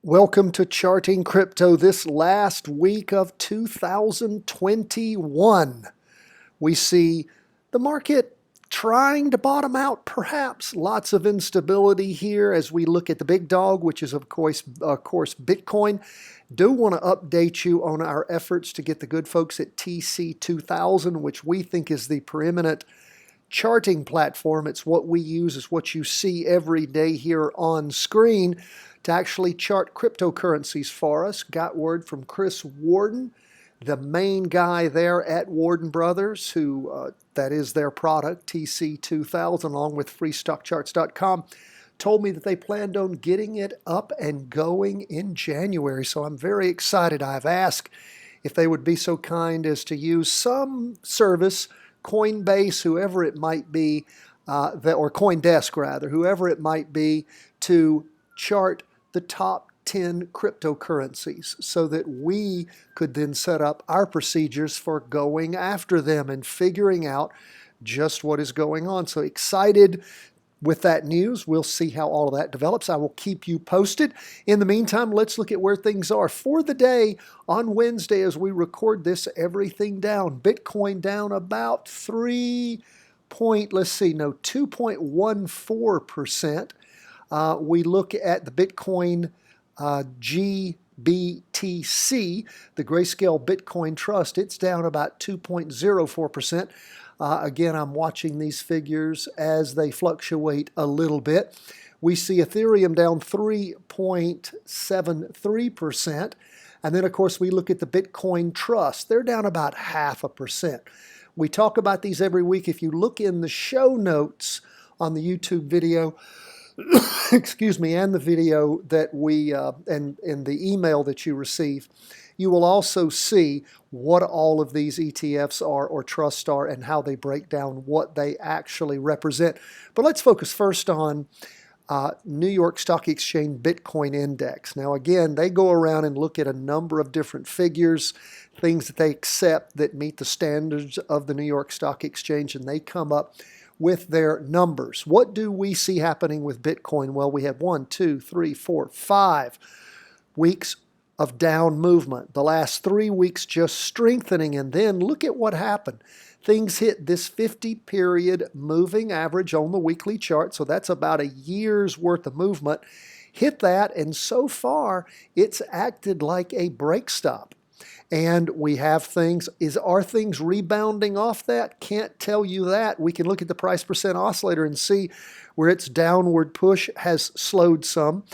Welcome to Charting Crypto this last week of 2021. We see the market trying to bottom out, perhaps. Lots of instability here as we look at the big dog, which is, of course, Bitcoin. Do want to update you on our efforts to get the good folks at TC2000, which we think is the preeminent charting platform. It's what we use, it's what you see every day here on screen to actually chart cryptocurrencies for us. Got word from Chris Warden, the main guy there at Warden Brothers, who that is their product, TC2000, along with freestockcharts.com, told me that they planned on getting it up and going in January. So I'm very excited. I've asked if they would be so kind as to use some service, Coinbase, whoever it might be, or Coindesk rather, whoever it might be, to chart the top 10 cryptocurrencies so that we could then set up our procedures for going after them and figuring out just what is going on. So excited with that news. We'll see how all of that develops. I will keep you posted. In the meantime, let's look at where things are for the day. On Wednesday, as we record this, everything down. Bitcoin down about 2.14%. We look at the Bitcoin GBTC, the Grayscale Bitcoin Trust. It's down about 2.04%. Again, I'm watching these figures as they fluctuate a little bit. We see Ethereum down 3.73%. And then, of course, we look at the Bitcoin Trust. They're down about 0.5%. We talk about these every week. If you look in the show notes on the YouTube video, excuse me, and the video that we, and the email that you receive, you will also see what all of these ETFs are or trusts are and how they break down what they actually represent. But let's focus first on New York Stock Exchange Bitcoin Index. Now, again, they go around and look at a number of different figures, things that they accept that meet the standards of the New York Stock Exchange, and they come up with their numbers. What do we see happening with Bitcoin? Well, we have 5 weeks of down movement. The last 3 weeks just strengthening, and then look at what happened. Things hit this 50-period moving average on the weekly chart, so that's about a year's worth of movement. Hit that, and so far it's acted like a break stop. And we have things, are things rebounding off that? Can't tell you that. We can look at the price percent oscillator and see where its downward push has slowed some.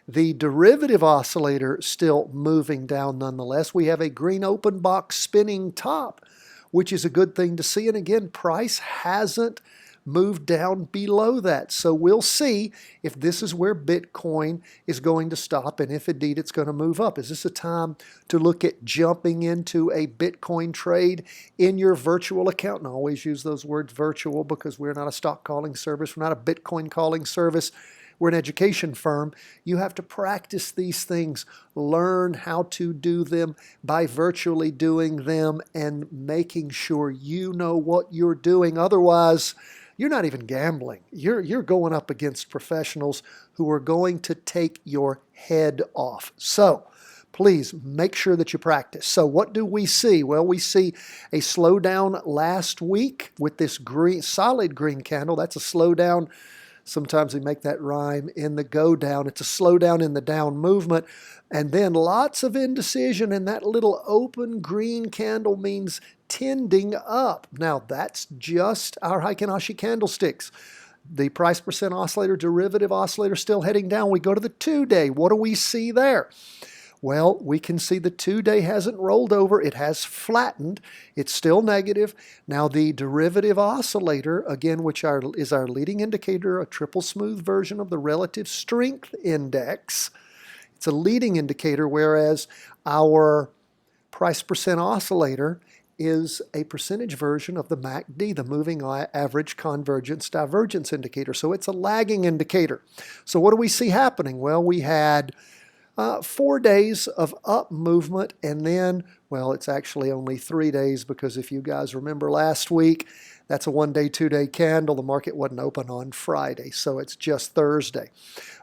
The derivative oscillator still moving down nonetheless. We have a green open box spinning top, which is a good thing to see. And again, price hasn't moved down below that. So we'll see if this is where Bitcoin is going to stop and if indeed it's going to move up. Is this a time to look at jumping into a Bitcoin trade in your virtual account? And I always use those words virtual because we're not a stock calling service. We're not a Bitcoin calling service. We're an education firm. You have to practice these things, learn how to do them by virtually doing them and making sure you know what you're doing. Otherwise, you're not even gambling. You're going up against professionals who are going to take your head off. So please make sure that you practice. So what do we see? Well, we see a slowdown last week with this green, solid green candle. That's a slowdown. Sometimes we make that rhyme in the go down. It's a slowdown in the down movement. And then lots of indecision, and that little open green candle means tending up. Now, that's just our Heikin-Ashi candlesticks. The price percent oscillator, derivative oscillator still heading down. We go to the 2-day. What do we see there? Well, we can see the 2-day hasn't rolled over. It has flattened. It's still negative. Now, the derivative oscillator, again, which is our leading indicator, a triple smooth version of the relative strength index. It's a leading indicator, whereas our price percent oscillator is a percentage version of the MACD, the moving average convergence divergence indicator. So it's a lagging indicator. So what do we see happening? Well, we had 4 days of up movement, and then, well, it's actually only 3 days, because if you guys remember last week, that's a 1-day, 2-day candle. The market wasn't open on Friday, so it's just Thursday.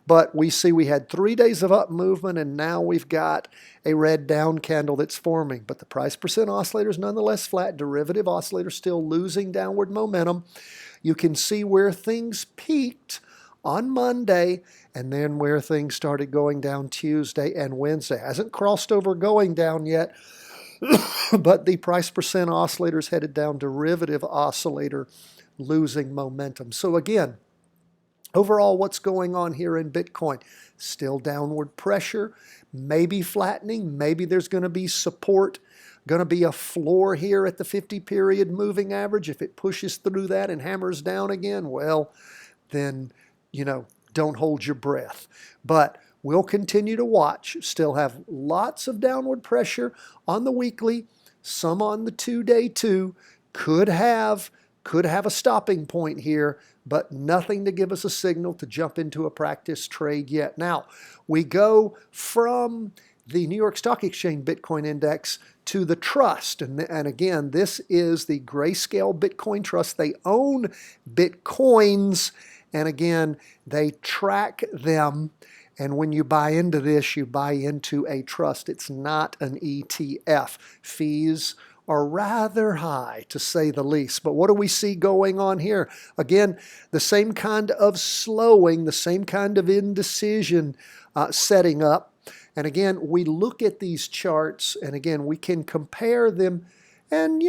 But we see we had 3 days of up movement, and now we've got a red down candle that's forming. But the price percent oscillator is nonetheless flat. Derivative oscillator still losing downward momentum. You can see where things peaked on Monday, and then where things started going down Tuesday and Wednesday. Hasn't crossed over going down yet, but the price percent oscillator is headed down. Derivative oscillator losing momentum. So again, overall, what's going on here in Bitcoin? Still downward pressure, maybe flattening, maybe there's going to be support, going to be a floor here at the 50-period moving average. If it pushes through that and hammers down again, well, then, don't hold your breath. But we'll continue to watch. Still have lots of downward pressure on the weekly, some on the 2-day too. Could have a stopping point here, but nothing to give us a signal to jump into a practice trade yet. Now, we go from the New York Stock Exchange Bitcoin Index to the trust. And again, this is the Grayscale Bitcoin Trust. They own Bitcoins, and again, they track them. And when you buy into this, you buy into a trust. It's not an ETF. Fees are rather high, to say the least. But what do we see going on here? Again, the same kind of slowing, the same kind of indecision setting up. And again, we look at these charts, and again, we can compare them, and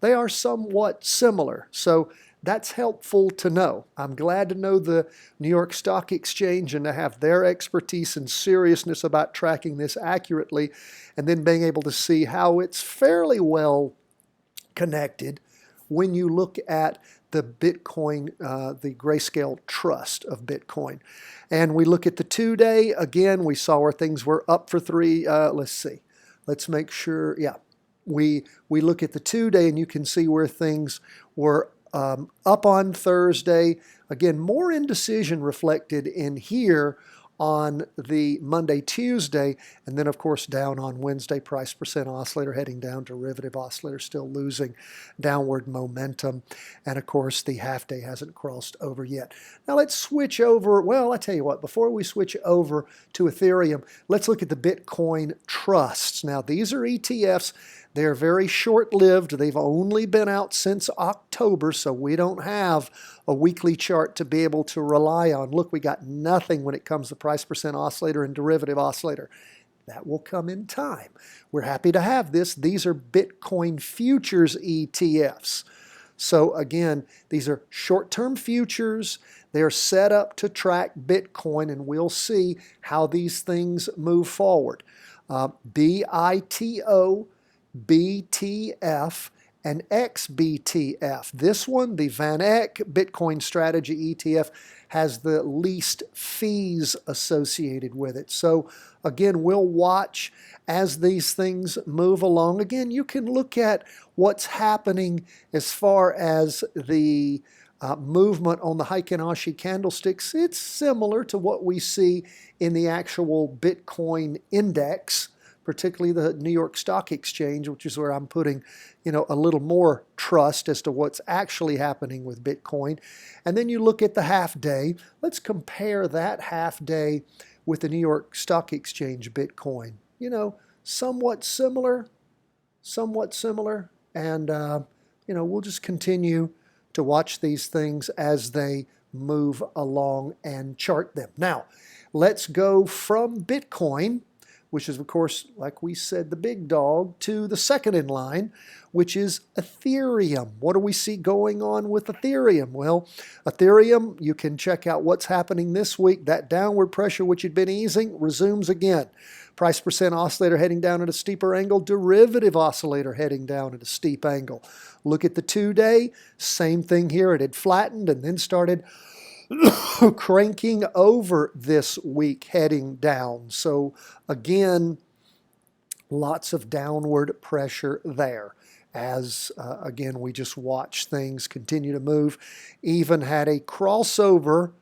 they are somewhat similar. So that's helpful to know. I'm glad to know the New York Stock Exchange and to have their expertise and seriousness about tracking this accurately, and then being able to see how it's fairly well connected when you look at the Bitcoin, the Grayscale Trust of Bitcoin. And we look at the 2-day, again, we saw where things were up for 3. Let's see. Let's make sure, yeah. We look at the 2-day, and you can see where things were up on Thursday. Again, more indecision reflected in here on the Monday, Tuesday, and then of course down on Wednesday. Price percent oscillator heading down. Derivative oscillator still losing downward momentum, and of course the half day hasn't crossed over yet. Now let's switch over. Well, I tell you what, before we switch over to Ethereum, let's look at the Bitcoin trusts. Now these are ETFs. They're very short-lived. They've only been out since October, so we don't have a weekly chart to be able to rely on. Look, we got nothing when it comes to price percent oscillator and derivative oscillator. That will come in time. We're happy to have this. These are Bitcoin futures ETFs. So again, these are short-term futures. They're set up to track Bitcoin, and we'll see how these things move forward. BITO, BTF, and XBTF. This one, the Van Eck Bitcoin Strategy ETF, has the least fees associated with it. So again, we'll watch as these things move along. Again, you can look at what's happening as far as the movement on the Heikin Ashi candlesticks. It's similar to what we see in the actual Bitcoin index, particularly the New York Stock Exchange, which is where I'm putting, a little more trust as to what's actually happening with Bitcoin. And then you look at the half day. Let's compare that half day with the New York Stock Exchange Bitcoin. Somewhat similar, and we'll just continue to watch these things as they move along and chart them. Now, let's go from Bitcoin, which is, of course, like we said, the big dog, to the second in line, which is Ethereum. What do we see going on with Ethereum? Well, Ethereum, you can check out what's happening this week. That downward pressure, which had been easing, resumes again. Price percent oscillator heading down at a steeper angle. Derivative oscillator heading down at a steep angle. Look at the 2-day. Same thing here. It had flattened and then started cranking over this week, heading down. So again, lots of downward pressure there as, again, we just watch things continue to move. Even had a crossover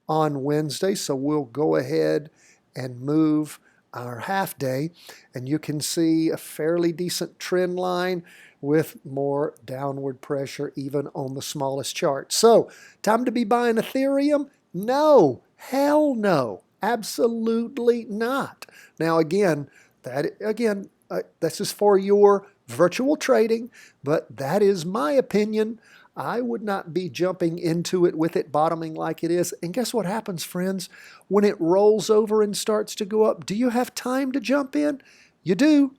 on Wednesday, so we'll go ahead and move our half day, and you can see a fairly decent trend line with more downward pressure even on the smallest chart. So, time to be buying Ethereum? No, hell no, absolutely not. Now again, this is for your virtual trading, but that is my opinion. I would not be jumping into it with it bottoming like it is. And guess what happens, friends? When it rolls over and starts to go up, do you have time to jump in? You do.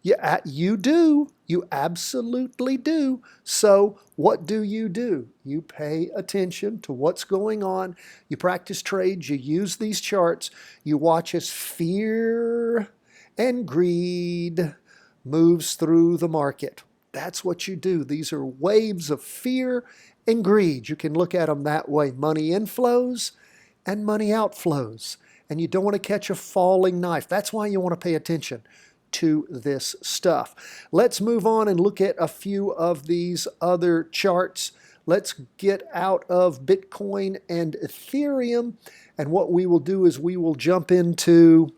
You do. You absolutely do. So what do? You pay attention to what's going on. You practice trades. You use these charts. You watch as fear and greed moves through the market. That's what you do. These are waves of fear and greed. You can look at them that way. Money inflows and money outflows. And you don't want to catch a falling knife. That's why you want to pay attention to this stuff. Let's move on and look at a few of these other charts. Let's get out of Bitcoin and Ethereum. And what we will do is we will jump into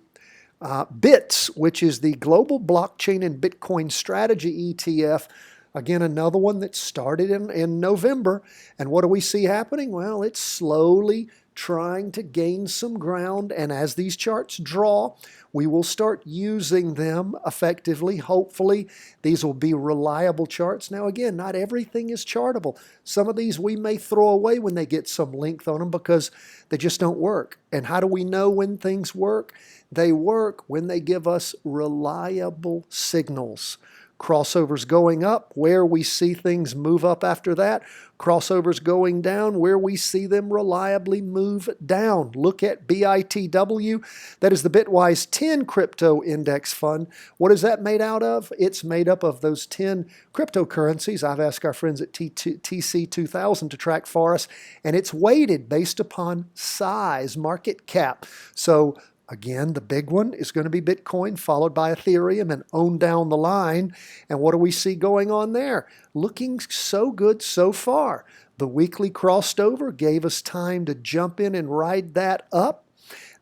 BITS, which is the Global Blockchain and Bitcoin Strategy ETF. Again, another one that started in November. And what do we see happening? Well, it's slowly trying to gain some ground. And as these charts draw, we will start using them effectively. Hopefully, these will be reliable charts. Now, again, not everything is chartable. Some of these we may throw away when they get some length on them because they just don't work. And how do we know when things work? They work when they give us reliable signals. Crossovers going up, where we see things move up after that. Crossovers going down, where we see them reliably move down. Look at BITW. That is the Bitwise 10 crypto index fund. What is that made out of? It's made up of those 10 cryptocurrencies. I've asked our friends at TC2000 to track for us, and it's weighted based upon size, market cap. So again, the big one is going to be Bitcoin, followed by Ethereum, and on down the line. And what do we see going on there? Looking so good so far. The weekly crossed over, gave us time to jump in and ride that up.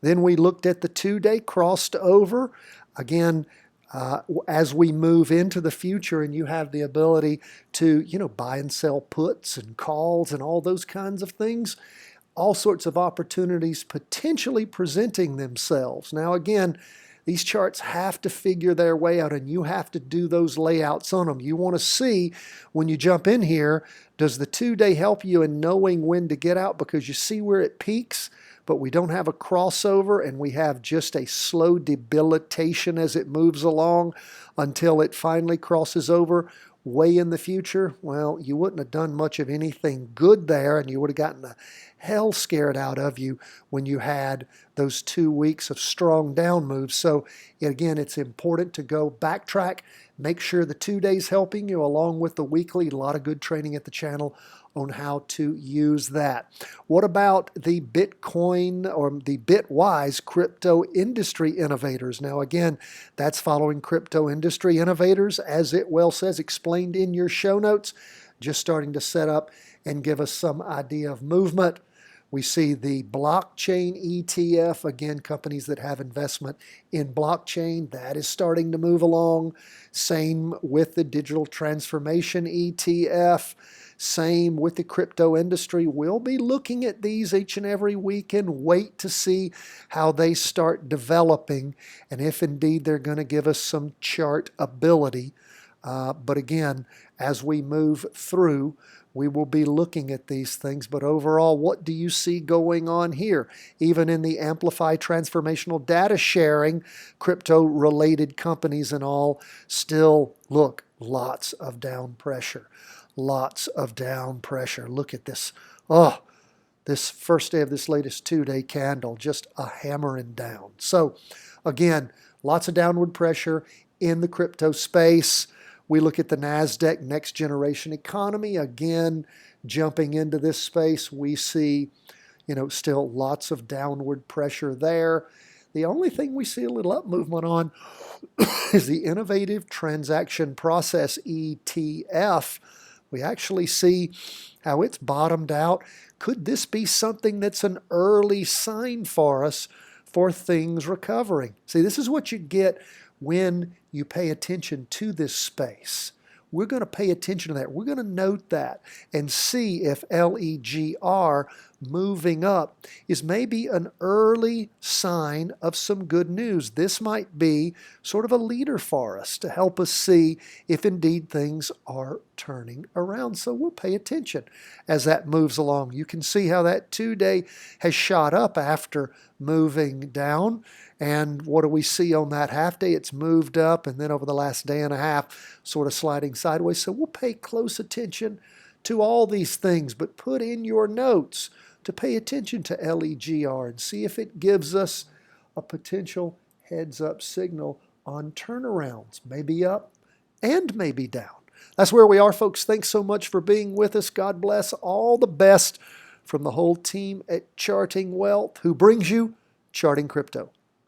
Then we looked at the 2-day, crossed over. Again, as we move into the future and you have the ability to, buy and sell puts and calls and all those kinds of things, all sorts of opportunities potentially presenting themselves. Now, again, these charts have to figure their way out, and you have to do those layouts on them. You want to see when you jump in here, does the 2-day help you in knowing when to get out? Because you see where it peaks, but we don't have a crossover, and we have just a slow debilitation as it moves along until it finally crosses over. Way in the future, well, you wouldn't have done much of anything good there, and you would have gotten the hell scared out of you when you had those 2 weeks of strong down moves. So again, it's important to go backtrack, make sure the 2 days helping you along with the weekly. A lot of good training at the channel on how to use that. What about the Bitcoin or the Bitwise crypto industry innovators? Now again, that's following crypto industry innovators, as it well says, explained in your show notes, just starting to set up and give us some idea of movement. We see the blockchain ETF, again, companies that have investment in blockchain, that is starting to move along. Same with the digital transformation ETF. Same with the crypto industry. We'll be looking at these each and every week and wait to see how they start developing and if indeed they're going to give us some chart ability. But again, as we move through, we will be looking at these things. But overall, what do you see going on here? Even in the Amplify transformational data sharing, crypto-related companies and all, still, look, lots of down pressure. Lots of down pressure. Look at this. Oh, this first day of this latest 2-day candle, just a hammering down. So again, lots of downward pressure in the crypto space. We look at the NASDAQ Next Generation Economy, again, jumping into this space. We see, still lots of downward pressure there. The only thing we see a little up movement on is the Innovative Transaction Process, ETF. We actually see how it's bottomed out. Could this be something that's an early sign for us for things recovering. See, this is what you get when you pay attention to this space. We're going to pay attention to that. We're going to note that and see if LEGR moving up is maybe an early sign of some good news. This might be sort of a leader for us to help us see if indeed things are turning around. So we'll pay attention as that moves along. You can see how that 2-day has shot up after moving down. And what do we see on that half day? It's moved up, and then over the last day and a half, sort of sliding sideways. So we'll pay close attention to all these things, but put in your notes to pay attention to LEGR and see if it gives us a potential heads-up signal on turnarounds, maybe up and maybe down. That's where we are, folks. Thanks so much for being with us. God bless. All the best from the whole team at Charting Wealth, who brings you Charting Crypto.